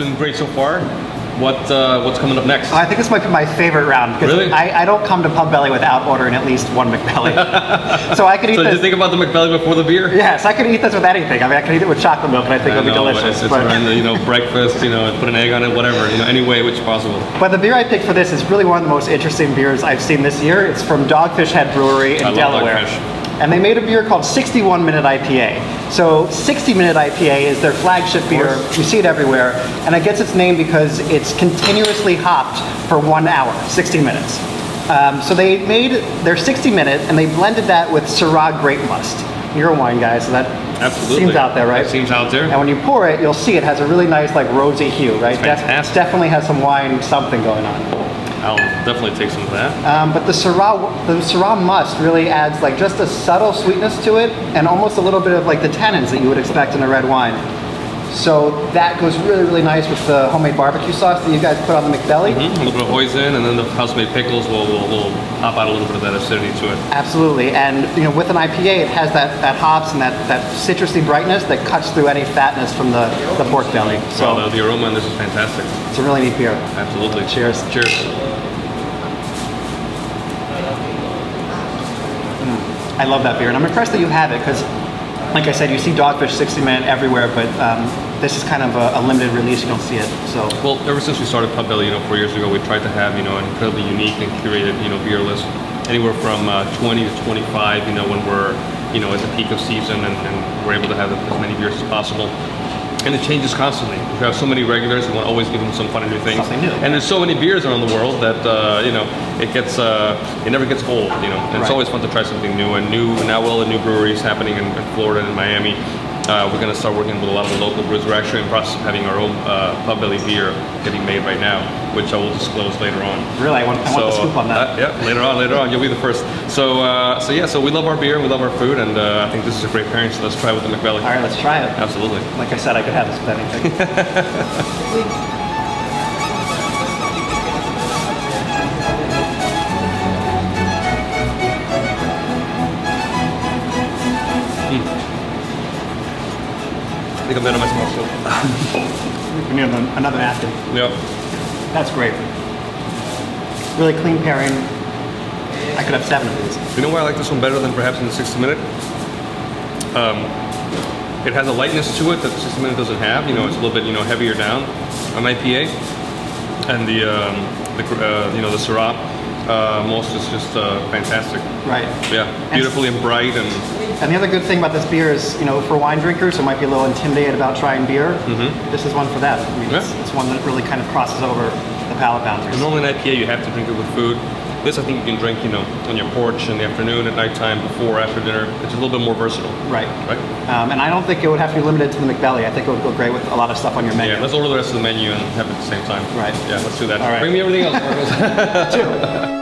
been great so far. What's coming up next? I think this might be my favorite round because really? I don't come to Pubbelly without ordering at least one McBelly. So I could eat this. So this. did you think about the McBelly before the beer? Yes, I could eat this with anything. I mean, I could eat it with chocolate milk, and I think it would be delicious. It's around the, breakfast. Put an egg on it, whatever. Any way which is possible. But the beer I picked for this is really one of the most interesting beers I've seen this year. It's from Dogfish Head Brewery in Delaware. Dogfish. And they made a beer called 61 Minute IPA. So 60 Minute IPA is their flagship beer. You see it everywhere. And it gets its name because it's continuously hopped for 1 hour, 60 minutes. So they made their 60 Minute and they blended that with Syrah Grape Must. You're a wine guy, so that seems out there, right? That seems out there. And when you pour it, you'll see it has a really nice rosy hue, right? It's fantastic. Definitely has some wine something going on. I'll definitely take some of that. But the Syrah Must really adds just a subtle sweetness to it and almost a little bit of the tannins that you would expect in a red wine. So that goes really, really nice with the homemade barbecue sauce that you guys put on the McBelly. A little bit of hoisin, and then the house-made pickles will pop out a little bit of that acidity to it. Absolutely, and with an IPA, it has that hops and that citrusy brightness that cuts through any fatness from the pork belly. So the aroma in this is fantastic. It's a really neat beer. Absolutely. Cheers. Cheers. I love that beer, and I'm impressed that you have it because, like I said, you see Dogfish 60 Minute everywhere, but this is kind of a limited release. You don't see it. So well, ever since we started Pubbelly, 4 years ago, we tried to have an incredibly unique and curated beer list, anywhere from 20 to 25. When we're at the peak of season, and we're able to have as many beers as possible. And it changes constantly. We have so many regulars, we want to always give them some fun and new things. Something new. And there's so many beers around the world that it never gets old. And it's always fun to try something new. And now all the new breweries happening in Florida and Miami. We're going to start working with a lot of the local brews. We're actually in the process of having our own Pubbelly beer getting made right now, which I will disclose later on. Really, I want the scoop on that. Yeah, later on, you'll be the first. So we love our beer, we love our food, and I think this is a great pairing. So let's try with the McBelly. All right, let's try it. Absolutely. Like I said, I could have this with anything. I think I'm better myself. We need another napkin. Yep. That's great. Really clean pairing. I could have 7 of these. You know why I like this one better than perhaps in the 60 Minute? It has a lightness to it that the 60 Minute doesn't have. It's a little bit heavier down on IPA, and the Syrah most is just fantastic. Right. Yeah, beautifully and bright And the other good thing about this beer is, for wine drinkers who might be a little intimidated about trying beer, this is one for them. I mean, it's one that really kind of crosses over the palate boundaries. Normally an IPA, you have to drink it with food. This, I think you can drink, on your porch in the afternoon, at nighttime, before, after dinner. It's a little bit more versatile. Right. And I don't think it would have to be limited to the McBelly. I think it would go great with a lot of stuff on your menu. Yeah, let's order the rest of the menu and have it at the same time. Right. Yeah, let's do that. All right. Bring me everything else. Two.